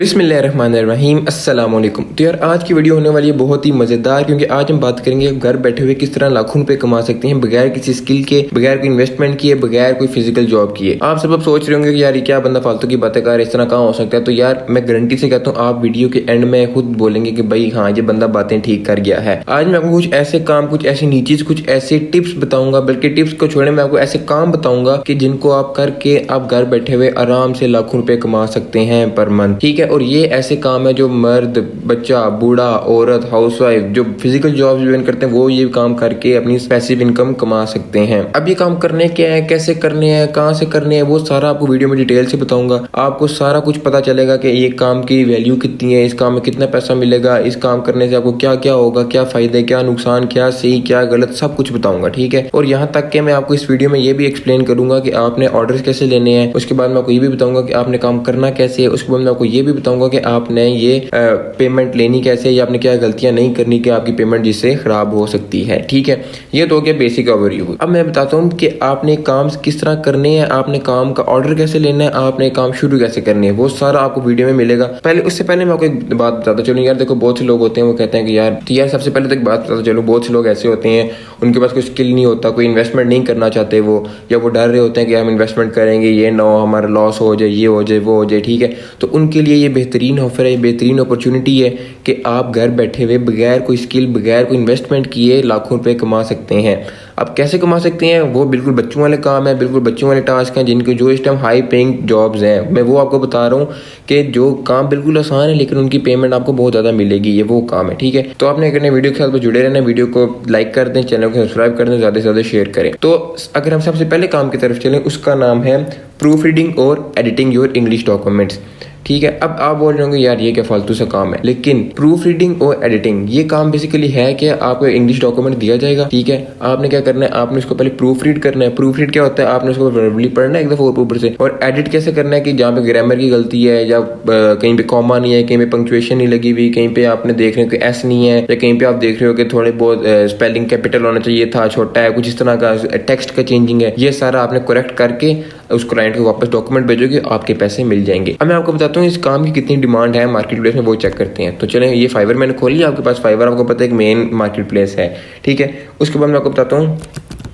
बिस्मिल्लाहिर्रहमानिर्रहीम अस्सलाम वालेकुम। तो यार आज की वीडियो होने वाली है बहुत ही मज़ेदार, क्योंकि आज हम बात करेंगे घर बैठे हुए किस तरह लाखों रुपए कमा सकते हैं बगैर किसी स्किल के, बगैर कोई इन्वेस्टमेंट किए, बगैर कोई फिजिकल जॉब किए। आप सब अब सोच रहे होंगे कि यार ये क्या बंदा फालतू की बातें कर रहा है, इस तरह कहाँ हो सकता है। तो यार मैं गारंटी से कहता हूँ आप वीडियो के एंड में खुद बोलेंगे कि भाई हाँ ये बंदा बातें ठीक कर गया है। आज मैं आपको कुछ ऐसे काम, कुछ ऐसी नीचीज, कुछ ऐसे टिप्स बताऊंगा, बल्कि टिप्स को छोड़े मैं आपको ऐसे काम बताऊंगा कि जिनको आप करके आप घर बैठे हुए आराम से लाखों रुपए कमा सकते हैं पर मंथ। ठीक है, और ये ऐसे काम है जो मर्द, बच्चा, बूढ़ा, औरत, हाउसवाइफ जो फिजिकल जॉब ज्वाइन करते हैं वो ये काम करके अपनी पैसिव इनकम कमा सकते हैं। अब ये काम करने के हैं, कैसे करने हैं, कहाँ से करने हैं, वो सारा आपको वीडियो में डिटेल से बताऊंगा। आपको सारा कुछ पता चलेगा कि ये काम की वैल्यू कितनी है, इस काम में कितना पैसा मिलेगा, इस काम करने से आपको क्या क्या होगा, क्या फायदे, क्या नुकसान, क्या सही, क्या गलत, सब कुछ बताऊंगा। ठीक है, और यहाँ तक कि मैं आपको इस वीडियो में ये भी एक्सप्लेन करूंगा कि आपने ऑर्डर कैसे लेने हैं। उसके बाद मैं आपको ये भी बताऊंगा कि आपने काम करना कैसे है। उसके बाद मैं आपको ये भी बताऊंगा कि आपने ये पेमेंट लेनी कैसे, या आपने क्या गलतियां नहीं करनी कि आपकी पेमेंट जिससे खराब हो सकती है। ठीक है, ये तो हो गया बेसिक ओवरव्यू। अब मैं बताता हूँ कि आपने काम किस तरह करने हैं, आपने काम का ऑर्डर कैसे लेना है, आपने काम शुरू कैसे करनी है, वो सारा आपको वीडियो में मिलेगा। पहले उससे पहले मैं आपको एक बात बताता चलूँ। यार देखो, बहुत से लोग होते हैं वो कहते हैं कि यार सबसे पहले तो एक बात बताता चलो, बहुत से लोग ऐसे होते हैं उनके पास कोई स्किल नहीं होता, कोई इन्वेस्टमेंट नहीं करना चाहते वो, या वो डर रहे होते हैं कि हम इन्वेस्टमेंट करेंगे ये ना हो हमारा लॉस हो जाए, ये हो जाए, वो हो जाए। ठीक है, तो उनके लिए ये बेहतरीन ऑफर है, बेहतरीन अपॉर्चुनिटी है कि आप घर बैठे हुए बगैर कोई स्किल, बगैर कोई इन्वेस्टमेंट किए लाखों रुपए कमा सकते हैं। अब कैसे कमा सकते हैं, वो बिल्कुल बच्चों वाले काम है, बिल्कुल बच्चों वाले टास्क हैं, जिनके जो इस टाइम हाई पेइंग जॉब्स हैं। मैं वो आपको बता रहा हूँ कि जो काम बिल्कुल आसान है लेकिन उनकी पेमेंट आपको बहुत ज़्यादा मिलेगी, ये वो काम है। ठीक है, तो आपने करने वीडियो के साथ जुड़े रहना, वीडियो को लाइक कर दें, चैनल को सब्सक्राइब कर दें, ज़्यादा से ज़्यादा शेयर करें। तो अगर हम सबसे पहले काम की तरफ चलें, उसका नाम है प्रूफ रीडिंग और एडिटिंग योर इंग्लिश डॉक्यूमेंट्स। ठीक है, अब आप बोल रहे होंगे यार ये क्या फालतू सा काम है, लेकिन प्रूफ रीडिंग और एडिटिंग ये काम बेसिकली है कि आपको इंग्लिश डॉक्यूमेंट दिया जाएगा। ठीक है, आपने क्या करना है, आपने उसको पहले प्रूफ रीड करना है। प्रूफ रीड क्या होता है, आपने उसको वर्बली पढ़ना है एक दफा ऊपर से। और एडिट कैसे करना है कि जहाँ पे ग्रामर की गलती है, या कहीं पे कॉमा नहीं है, कहीं पे पंक्चुएशन नहीं लगी हुई, कहीं पे आपने देख रहे हो कि एस नहीं है, या कहीं पे आप देख रहे हो कि थोड़े बहुत स्पेलिंग कैपिटल होना चाहिए था, छोटा है, कुछ इस तरह का टेक्स्ट का चेंजिंग है, ये सारा आपने करेक्ट करके उस क्लाइंट को वापस डॉक्यूमेंट भेजोगे, आपके पैसे मिल जाएंगे। अब मैं आपको बताता हूँ इस काम की कितनी डिमांड है मार्केट प्लेस में, वो चेक करते हैं। तो चलें, ये फाइवर मैंने खोल लिया, आपके पास फाइवर आपको पता है एक मेन मार्केट प्लेस है। ठीक है, उसके बाद मैं आपको बताता हूँ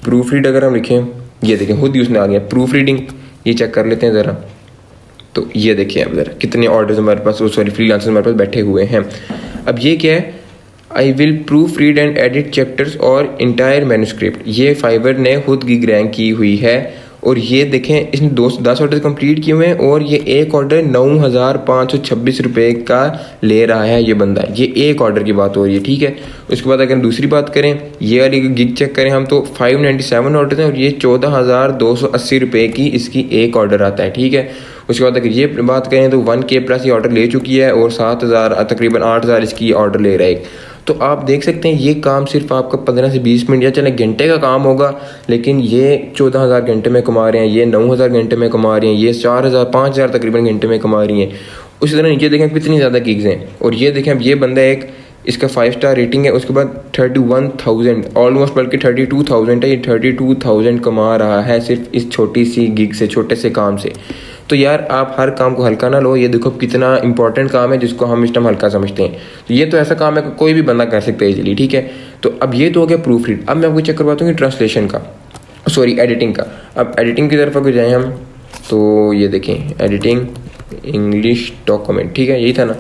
प्रूफ रीड। अगर हम लिखें, ये देखें खुद ही उसने आ गया प्रूफ रीडिंग, ये चेक कर लेते हैं ज़रा। तो ये देखिए अब ज़रा कितने ऑर्डर्स हमारे पास, सॉरी फ्रीलांसर्स हमारे पास बैठे हुए हैं। अब ये क्या है, I will proof read and edit chapters और इंटायर मैन्युस्क्रिप्ट। ये फाइवर ने खुद गिग रैंक की हुई है, और ये देखें इसने 10 ऑर्डर कंप्लीट किए हुए हैं, और ये एक ऑर्डर 9,526 रुपये का ले रहा है ये बंदा। ये एक ऑर्डर की बात हो रही है। ठीक है, उसके बाद अगर दूसरी बात करें, ये वाली गिग चेक करें हम, तो 597 ऑर्डर हैं, और ये 14,280 रुपये की इसकी एक ऑर्डर आता है। ठीक है, उसके बाद अगर ये बात करें तो 1K प्लस ये ऑर्डर ले चुकी है, और 7,000 तकरीबन 8,000 इसकी ऑर्डर ले रहा है। तो आप देख सकते हैं ये काम सिर्फ आपका 15 से 20 मिनट या चले घंटे का काम होगा, लेकिन ये 14,000 घंटे में कमा रहे हैं, ये 9,000 घंटे में कमा रही हैं, ये 4,000 5,000 तकरीबन घंटे में कमा रही हैं। उसी तरह नीचे देखें कितनी ज़्यादा गिग्स हैं, और ये देखें अब ये बंदा एक, इसका 5 स्टार रेटिंग है, उसके बाद 31,000 ऑलमोस्ट, बल्कि 32,000 है, ये 32,000 कमा रहा है सिर्फ इस छोटी सी गिग से, छोटे से काम से। तो यार आप हर काम को हल्का ना लो, ये देखो कितना इंपॉर्टेंट काम है जिसको हम इस टाइम हल्का समझते हैं। तो ये तो ऐसा काम है कि कोई भी बंदा कर सकता है इजीली। ठीक है, तो अब ये तो हो गया प्रूफ रीड। अब मैं आपको चेक करवाता हूँ ट्रांसलेशन का, सॉरी एडिटिंग का। अब एडिटिंग की तरफ अगर जाएँ हम, तो ये देखें एडिटिंग इंग्लिश डॉक्यूमेंट। ठीक है, यही था ना,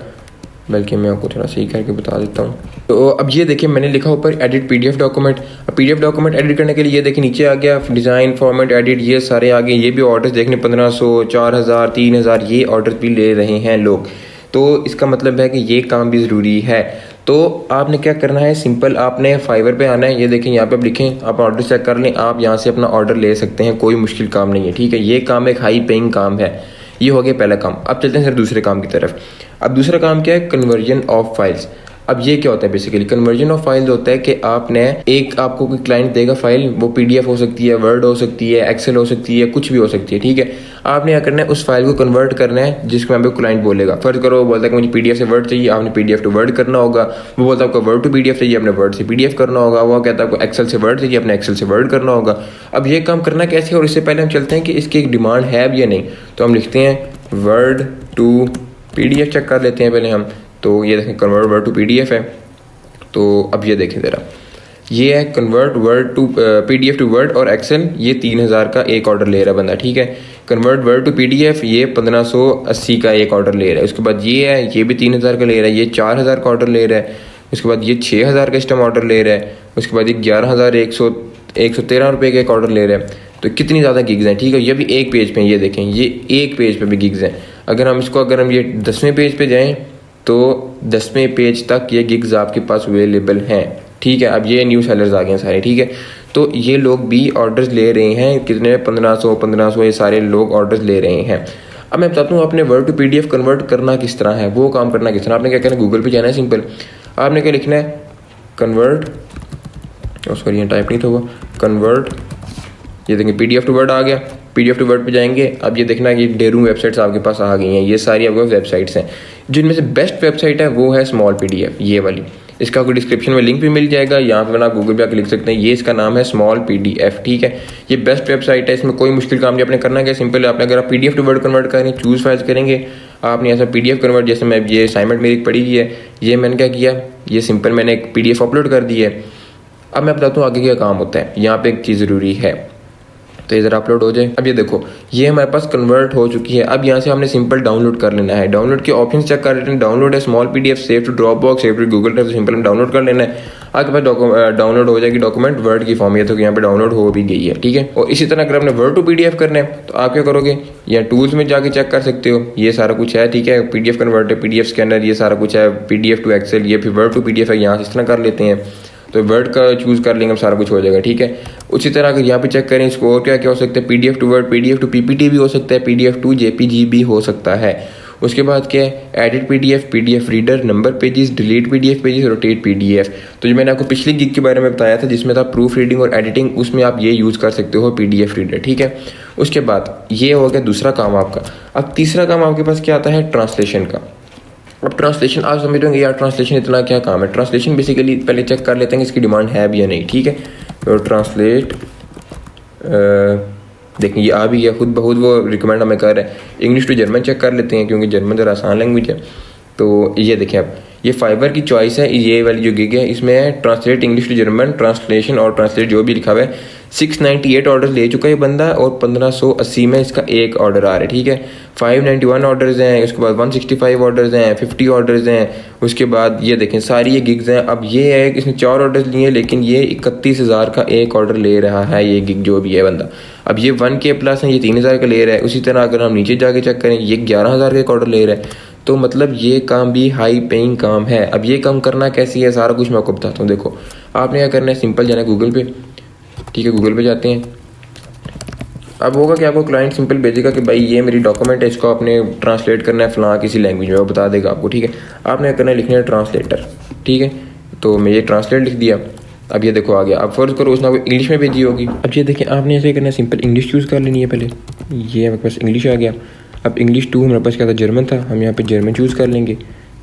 बल्कि मैं आपको थोड़ा सही करके बता देता हूँ। तो अब ये देखिए मैंने लिखा ऊपर एडिट PDF डॉक्यूमेंट। अब PDF डॉक्यूमेंट एडिट करने के लिए ये देखिए नीचे आ गया डिज़ाइन, फॉर्मेट, एडिट, ये सारे आ गए। ये भी ऑर्डर्स देखने 1,500, 4,000, 3,000 ये ऑर्डर भी ले रहे हैं लोग। तो इसका मतलब है कि ये काम भी ज़रूरी है। तो आपने क्या करना है, सिंपल आपने फाइवर पे आना है। ये देखें यहाँ पे आप लिखें, आप ऑर्डर चेक कर लें, आप यहाँ से अपना ऑर्डर ले सकते हैं, कोई मुश्किल काम नहीं है। ठीक है, ये काम एक हाई पेइंग काम है। ये हो गया पहला काम। अब चलते हैं सर दूसरे काम की तरफ। अब दूसरा काम क्या है, कन्वर्जन ऑफ फाइल्स। अब ये क्या होता है, बेसिकली कन्वर्जन ऑफ फाइल्स होता है कि आपने एक, आपको कोई क्लाइंट देगा फाइल, वो PDF हो सकती है, वर्ड हो सकती है, एक्सेल हो सकती है, कुछ भी हो सकती है। ठीक है, आपने क्या करना है, उस फाइल को कन्वर्ट करना है जिसको यहाँ पे क्लाइंट बोलेगा। फर्ज करो वो बोलता है कि मुझे PDF से वर्ड चाहिए, आपने PDF टू वर्ड करना होगा। वो बोलता है आपको वर्ड टू PDF चाहिए, आपने वर्ड से PDF करना होगा। वो कहता है आपको एक्सेल से वर्ड चाहिए, आपने एक्सेल से वर्ड करना होगा। अब ये काम करना कैसे है, और इससे पहले हम चलते हैं कि इसकी एक डिमांड है भी या नहीं। तो हम लिखते हैं वर्ड टू PDF चेक कर लेते हैं पहले हम। तो ये देखें कन्वर्ट वर्ड टू PDF है। तो अब ये देखें ज़रा, ये है convert word to PDF to word और एक्सेल, ये 3000 का एक ऑर्डर ले रहा है बंदा, ठीक है। कन्वर्ट वर्ड टू PDF ये 1580 का एक ऑर्डर ले रहा है। उसके बाद ये है, ये भी 3000 का ले रहा है, ये 4000 का ऑर्डर ले रहा है। उसके बाद ये 6000 का कस्टम ऑर्डर ले रहा है। उसके बाद ये 11113 रुपये का एक ऑर्डर ले रहा है। तो कितनी ज़्यादा गिग्स हैं, ठीक है। ये भी एक पेज पे, ये देखें ये एक पेज पे भी गिग्स हैं। अगर हम ये 10वें पेज पे जाएं तो 10वें पेज तक ये गिग्स आपके पास अवेलेबल हैं, ठीक है। अब ये न्यू सेलर्स आ गए हैं सारे, ठीक है। तो ये लोग भी ऑर्डर्स ले रहे हैं, कितने 1500 ये सारे लोग ऑर्डर्स ले रहे हैं। अब मैं बताता हूँ अपने वर्ड टू PDF कन्वर्ट करना किस तरह है, वो काम करना किस तरह। आपने क्या करना है, गूगल पे जाना है, सिंपल आपने क्या लिखना है, कन्वर्ट, सॉरी यहाँ टाइप नहीं था वो, कन्वर्ट, ये देखें PDF टू वर्ड आ गया। PDF टू वर्ड पे जाएंगे। अब ये देखना ये डेरू वेबसाइट्स आपके पास आ गई हैं, ये सारी आपके पास वेबसाइट्स हैं। जिनमें से बेस्ट वेबसाइट है वो है स्मॉल PDF, ये वाली। इसका आपको डिस्क्रिप्शन में लिंक भी मिल जाएगा, यहाँ पे आप गूगल पे आकर लिख सकते हैं। ये इसका नाम है स्मॉल PDF, ठीक है। ये बेस्ट वेबसाइट है, इसमें कोई मुश्किल काम नहीं। आपने करना क्या, सिंपल आपने अगर आप PDF टू वर्ड कन्वर्ट करें, चूज फाइल्स करेंगे, आपने ऐसा PDF कन्वर्ट, जैसे मैं ये असाइनमेंट मेरी पड़ी हुई है, ये मैंने क्या किया, ये सिंपल मैंने एक PDF अपलोड कर दी है। अब मैं बताता हूँ आगे क्या काम होता है। यहाँ पे एक चीज़ ज़रूरी है, तो ये ज़रा अपलोड हो जाए। अब ये देखो, ये हमारे पास कन्वर्ट हो चुकी है। अब यहाँ से हमने सिंपल डाउनलोड कर लेना है। डाउनलोड के ऑप्शन चेक कर लेते हैं। डाउनलोड है small PDF, save to Dropbox, save to Google Drive, तो सिंपल हम डाउनलोड कर लेना है। आपके पास डाउनलोड हो जाएगी डॉक्यूमेंट वर्ड की फॉर्म, ये तो यहाँ पे डाउनलोड हो भी गई है, ठीक है। और इसी तरह अगर आपने वर्ड टू PDF करना है तो आप क्या करोगे, या टूल्स में जाके चेक कर सकते हो, ये सारा कुछ है, ठीक है। PDF कन्वर्ट है, PDF स्कैनर, ये सारा कुछ है। PDF टू एक्सेल, ये फिर वर्ड टू PDF है, यहाँ से इस तरह कर लेते हैं। तो वर्ड का चूज़ कर लेंगे, सारा कुछ हो जाएगा, ठीक है। उसी तरह अगर यहाँ पे चेक करें इसको, और क्या क्या हो सकता है, PDF to word, PDF to PPT भी हो सकता है, PDF टू JPG भी हो सकता है। उसके बाद क्या है, edit PDF reader, number pages, delete PDF pages, rotate PDF। तो जो मैंने आपको पिछली गिग के बारे में बताया था जिसमें था प्रूफ रीडिंग और एडिटिंग, उसमें आप ये यूज़ कर सकते हो PDF रीडर, ठीक है। उसके बाद ये हो गया दूसरा काम आपका। अब तीसरा काम आपके पास क्या आता है, ट्रांसलेशन का। अब ट्रांसलेशन आप समझ रहे यार, ट्रांसलेशन इतना क्या काम है। ट्रांसलेशन बेसिकली पहले चेक कर लेते हैं कि इसकी डिमांड है भी या नहीं, ठीक है। तो ट्रांसलेट, देखिए ये आ भी गया खुद बहुत, वो रिकमेंड हमें कर रहा है। इंग्लिश टू जर्मन चेक कर लेते हैं, क्योंकि जर्मन ज़रा आसान लैंग्वेज है। तो ये देखिए आप, ये फाइवर की चॉइस है, ये वाली जो गिग है इसमें है translate English to German, translation और ट्रांसलेट जो भी लिखा हुआ है। 698 ऑर्डर ले चुका है ये बंदा, और 1580 में इसका एक ऑर्डर आ रहा है, ठीक है। 591 ऑर्डर्स हैं, उसके बाद 165 ऑर्डर्स हैं, 50 ऑर्डर्स हैं। उसके बाद ये देखें सारी ये गिग्स हैं। अब ये है कि इसने 4 ऑर्डर्स लिए, लेकिन ये 31,000 का एक ऑर्डर ले रहा है ये गिग जो भी है बंदा। अब ये 1K प्लस है, ये 3000 का ले रहा है। उसी तरह अगर हम नीचे जाके चेक करें, ये 11,000 का एक ऑर्डर ले रहा है। तो मतलब ये काम भी हाई पेइंग काम है। अब ये काम करना कैसी है, सारा कुछ मैं आपको बताता हूँ। देखो आपने क्या करना है, सिंपल जाना है गूगल पे, ठीक है। गूगल पे जाते हैं। अब होगा कि आपको क्लाइंट सिंपल भेजेगा कि भाई ये मेरी डॉक्यूमेंट है, इसको आपने ट्रांसलेट करना है फलां किसी लैंग्वेज में, वो बता देगा आपको, ठीक है। आपने करना है, लिखना है ट्रांसलेटर, ठीक है। तो मैं ये ट्रांसलेट लिख दिया। अब ये देखो आ गया। अब फर्ज करो उसने आपको इंग्लिश में भेजी होगी। अब ये देखिए आपने ऐसे करना है, सिंपल इंग्लिश चूज़ कर लेनी है पहले। ये हमारे पास इंग्लिश आ गया। अब इंग्लिश टू हमारे पास क्या था, जर्मन था, हम यहाँ पे जर्मन चूज़ कर लेंगे।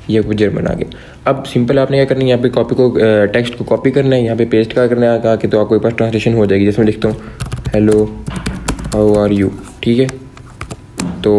ये जर्मन आ गया। अब सिंपल आपने क्या करना है, यहाँ पे कॉपी को टेक्स्ट को कॉपी करना है, यहाँ पे पेस्ट का करना है आके, तो आपके पास ट्रांसलेशन हो जाएगी। जैसे मैं लिखता हूँ हेलो हाउ आर यू, ठीक है। तो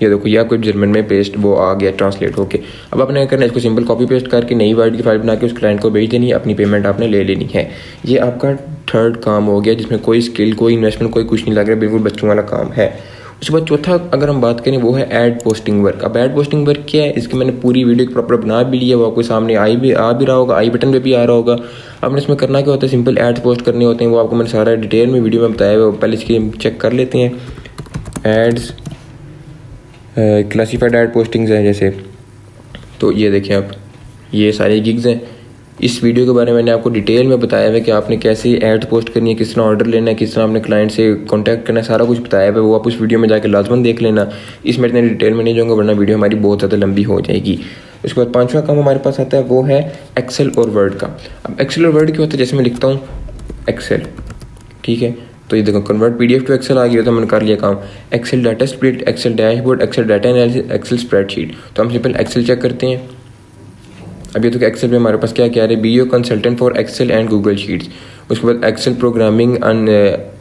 ये देखो ये आपको जर्मन में पेस्ट वो आ गया ट्रांसलेट होके। अब आपने क्या करना है, इसको सिंपल कॉपी पेस्ट करके नई वर्ड की फाइल बना के उस क्लाइंट को भेज देनी है, अपनी पेमेंट आपने ले लेनी है। ये आपका थर्ड काम हो गया, जिसमें कोई स्किल, कोई इन्वेस्टमेंट, कोई कुछ नहीं लग रहा, बिल्कुल बच्चों वाला काम है। उसके बाद चौथा अगर हम बात करें वो है ऐड पोस्टिंग वर्क। अब ऐड पोस्टिंग वर्क क्या है, इसकी मैंने पूरी वीडियो प्रॉपर बना भी लिया, वो आपको सामने आ भी रहा होगा, आई बटन पे भी आ रहा होगा। आपने इसमें करना क्या होता है, सिंपल एड्स पोस्ट करने होते हैं, वो आपको मैंने सारा डिटेल में वीडियो में बताया हुआ। पहले इसकी चेक कर लेते हैं। एड्स क्लासीफाइड ऐड पोस्टिंग्स हैं जैसे, तो ये देखें आप, ये सारी गिग्स हैं। इस वीडियो के बारे में मैंने आपको डिटेल में बताया है कि आपने कैसे ऐड पोस्ट करनी है, किस तरह ऑर्डर लेना है, किस तरह अपने क्लाइंट से कांटेक्ट करना है, सारा कुछ बताया है। वो आप उस वीडियो में जाकर लाजमन देख लेना। इसमें इतने डिटेल में नहीं जाऊँगा, वरना वीडियो हमारी बहुत ज़्यादा लंबी हो जाएगी। उसके बाद पांचवा काम हमारे पास आता है वो है एक्सेल और वर्ड का। अब एक्सेल और वर्ड क्या होता है, जैसे मैं लिखता हूँ एक्सेल, ठीक है। तो ये देखो कन्वर्ट PDF टू एक्सेल आ गया, तो मैंने कर लिया काम। Excel data split, excel dashboard, excel data analysis, excel spreadsheet. तो हम सिंपल एक्सेल चेक करते हैं। अब ये तो एक्सेल में हमारे पास क्या क्या है, be consultant for excel and Google sheets. उसके बाद excel programming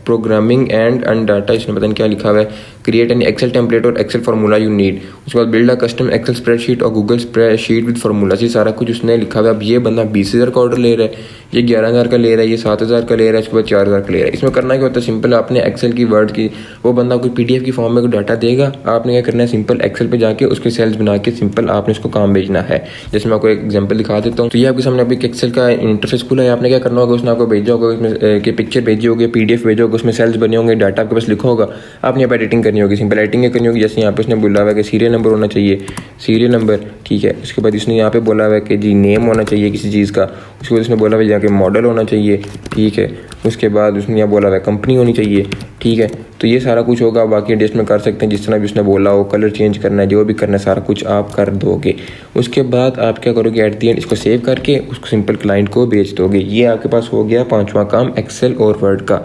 programming and data, इसमें पता नहीं क्या लिखा हुआ है, क्रिएट एन एक्सेल टेम्पलेट और एक्सेल फार्मूला यू नीड, उसके बाद build a custom excel spreadsheet और गूगल स्प्रेडशीट विद फार्मूला, ये सारा कुछ उसने लिखा हुआ है। अब ये बंदा 20,000 का ऑर्डर ले रहा है, ये 11,000 का ले रहा है, ये 7,000 का ले रहा है, उसके बाद 4,000 का ले रहा है। इसमें करना क्या होता है, सिंपल आपने एक्सेल की वर्ड की, वो बंदा कोई PDF की फॉर्म में कोई डाटा देगा, आपने क्या करना है, सिंपल एक्सेल पे जाके उसके सेल्स बना के सिंपल आपने उसको काम भेजना है। जैसे मैं आपको एक एग्जांपल दिखा देता हूँ। तो ये आपके सामने अभी एक्सेल का इंटरफेस खुला है, आपने क्या करना होगा, उसने आपको भेजा होगा, उसमें के पिक्चर भेजी होगी, PDF भेजा होगा, उसमें सेल्स बने होंगे, डाटा आपके पास लिखा होगा, आपने यहाँ पर एडिटिंग करनी होगी, सिंपल एडिटिंग करनी होगी। जैसे यहाँ पे उसने बोला हुआ है कि सीरियल नंबर होना चाहिए, सीरियल नंबर, ठीक है। उसके बाद उसने यहाँ पे बोला हुआ है कि जी नेम होना चाहिए किसी चीज़ का, उसके बाद उसने बोला हुआ है यहाँ के मॉडल होना चाहिए, ठीक है। उसके बाद उसने यहाँ बोला हुआ है कंपनी होनी चाहिए, ठीक है। तो ये सारा कुछ होगा, बाकी एडजस्ट में कर सकते हैं जिस तरह भी उसने बोला हो, कलर चेंज करना है, जो भी करना है सारा कुछ आप कर दोगे। उसके बाद आप क्या करोगे, एट दी एंड इसको सेव करके उसको सिंपल क्लाइंट को बेच दोगे। ये आपके पास हो गया 5वां काम एक्सेल और वर्ड का।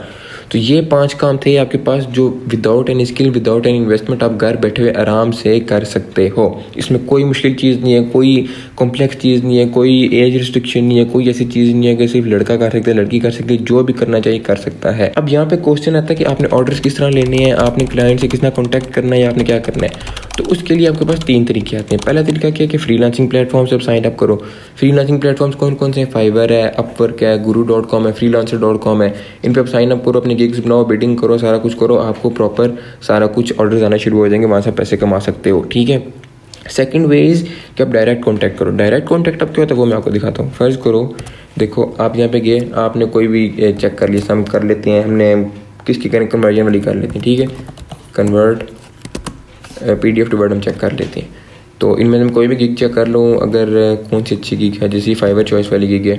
तो ये 5 काम थे आपके पास जो without any skill, without any investment आप घर बैठे हुए आराम से कर सकते हो। इसमें कोई मुश्किल चीज़ नहीं है, कोई कॉम्प्लेक्स चीज़ नहीं है, कोई एज रिस्ट्रिक्शन नहीं है, कोई ऐसी चीज़ नहीं है कि सिर्फ लड़का कर सकता है, लड़की कर सकती है, जो भी करना चाहिए कर सकता है। अब यहाँ पे क्वेश्चन आता है कि आपने ऑर्डर्स किस तरह लेने हैं, आपने क्लाइंट से किस तरह कॉन्टैक्ट करना है, या आपने क्या करना है। तो उसके लिए आपके पास 3 तरीके आते हैं। पहला तरीका क्या है कि फ्रीलांसिंग प्लेटफॉर्म से आप साइन अप करो। फ्रीलांसिंग प्लेटफॉर्म्स कौन कौन से हैं, फाइवर है, अपवर्क है, guru.com है, freelancer.com है। इन पर आप साइन अप करो, अपने गिग्स बनाओ, बिडिंग करो, सारा कुछ करो, आपको प्रॉपर सारा कुछ ऑर्डर्स आना शुरू हो जाएंगे, वहाँ से पैसे कमा सकते हो, ठीक है। सेकंड वे इज़ कि आप डायरेक्ट कॉन्टैक्ट करो। डायरेक्ट कॉन्टैक्ट अब क्या होता है वो मैं आपको दिखाता हूँ। फर्ज करो, देखो आप यहाँ पे गए, आपने कोई भी चेक कर लिया, हम कर लेते हैं, हमने किसकी कन्वर्जन वाली कर लेते हैं, ठीक है। कन्वर्ट PDF टू वर्ड हम चेक कर लेते हैं। तो इनमें मैं कोई भी गिग चेक कर लूँ, अगर कौन सी अच्छी गिग है, जैसे फाइवर चॉइस वाली गिग है,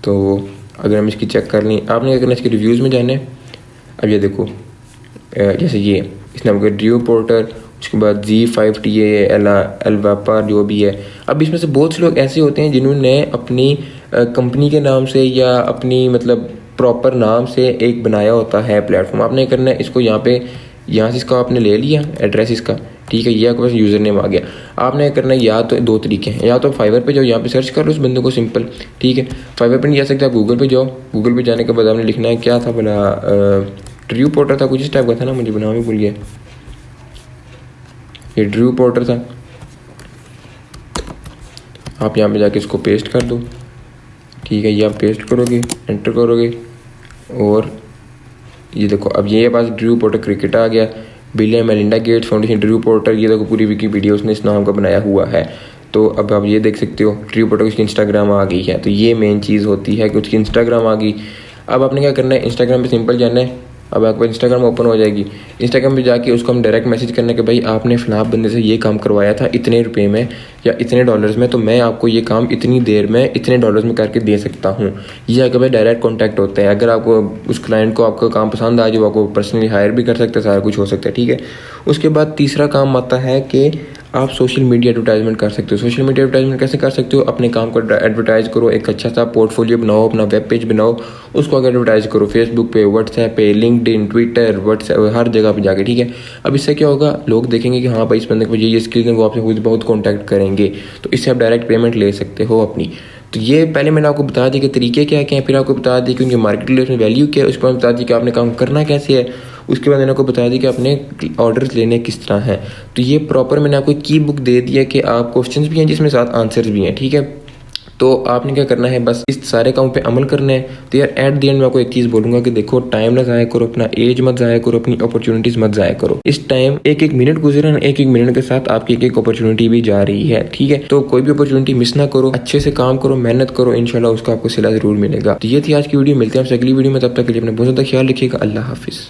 तो अगर हम इसकी चेक कर लें, आपने क्या करना है, इसके रिव्यूज़ में जाना है। अब ये देखो, जैसे ये इसने आपको ड्रू पोर्टर, उसके बाद G5TA एल्वापर जो भी है। अब इसमें से बहुत से लोग ऐसे होते हैं जिन्होंने अपनी कंपनी के नाम से या अपनी मतलब प्रॉपर नाम से एक बनाया होता है प्लेटफॉर्म। आपने करना है इसको यहाँ से इसका आपने ले लिया एड्रेस इसका, ठीक है। ये आपके पास यूज़र नेम आ गया। आपने करना है, या तो 2 तरीके हैं, या तो फाइवर पे जाओ, यहाँ पे सर्च कर लो उस बंदे को सिंपल, ठीक है। फाइवर पे नहीं जा सकते आप गूगल पे जाओ, गूगल पे जाने के बाद आपने लिखना है, क्या था बोला, ड्रू पोर्टर था, कुछ इस टाइप का था ना, मुझे नाम ही भूल गया, ये ड्रू पोर्टर था। आप यहाँ पे जाके इसको पेस्ट कर दो, ठीक है। ये आप पेस्ट करोगे, एंटर करोगे, और ये देखो अब ये पास ड्रू पोर्टर क्रिकेट आ गया, bill and Melinda Gates foundation Drew porter, ये देखो पूरी विकिपीडिया उसने इस नाम का बनाया हुआ है। तो अब आप ये देख सकते हो ड्रू पोर्टर उसकी इंस्टाग्राम आ गई है। तो ये मेन चीज़ होती है कि उसकी इंस्टाग्राम आ गई। अब आपने क्या करना है, इंस्टाग्राम पे सिंपल जाना है। अब आपको इंस्टाग्राम ओपन हो जाएगी, इंस्टाग्राम पे जाके उसको हम डायरेक्ट मैसेज करने के भाई आपने फलां बंदे से ये काम करवाया था इतने रुपए में या इतने डॉलर्स में, तो मैं आपको ये काम इतनी देर में इतने डॉलर्स में करके दे सकता हूँ। ये अगर भाई डायरेक्ट कॉन्टैक्ट होता है। अगर आपको उस क्लाइंट को आपका काम पसंद आ जाए, वो आपको पर्सनली हायर भी कर सकते हैं, सारा कुछ हो सकता है, ठीक है। उसके बाद तीसरा काम आता है कि आप सोशल मीडिया एडवर्टाइजमेंट कर सकते हो। सोशल मीडिया एडवर्टाइजमेंट कैसे कर सकते हो, अपने काम को एडवर्टाइज करो, एक अच्छा सा पोर्टफोलियो बनाओ, अपना वेब पेज बनाओ, उसको अगर एडवर्टाइज करो फेसबुक पे, व्हाट्सएप पे, लिंक्डइन, ट्विटर, व्हाट्सएप, हर जगह पे जाके, ठीक है। अब इससे क्या होगा, लोग देखेंगे कि हाँ भाई इस बंदे को ये स्किल्स हैं, वो आपसे खुद बहुत कॉन्टैक्ट करेंगे, तो इससे आप डायरेक्ट पेमेंट ले सकते हो अपनी। तो ये पहले मैंने आपको बता दी कि तरीके क्या क्या हैं, फिर आपको बता दी कि उनके मार्केट प्लेस में वैल्यू क्या है, उसके बाद बता दी कि आपने काम करना कैसे है, उसके बाद मैंने आपको बता दी कि आपने ऑर्डर्स लेने किस तरह हैं। तो ये प्रॉपर मैंने आपको की बुक दे दिया कि आप क्वेश्चंस भी हैं जिसमें साथ आंसर्स भी हैं, ठीक है। तो आपने क्या करना है, बस इस सारे काम पे अमल करना है। तो यार एट द एंड मैं आपको एक चीज़ बोलूँगा कि देखो टाइम ना ज़ाया करो, अपना एज मत ज़ाया करो, अपनी अपॉर्चुनिटीज़ मत ज़ाया करो। इस टाइम एक मिनट गुजरे ना, एक मिनट के साथ आपकी एक अपॉर्चुनिटी भी जा रही है, ठीक है। तो कोई भी अपॉर्चुनिटी मिस ना करो, अच्छे से काम करो, मेहनत करो, इंशाल्लाह उसका आपको सिला ज़रूर मिलेगा। तो ये थी आज की वीडियो, मिलते हैं आपसे अगली वीडियो में, तब तक के लिए अपना बहुत ज़्यादा ख्याल रखिएगा। अल्लाह हाफिज़।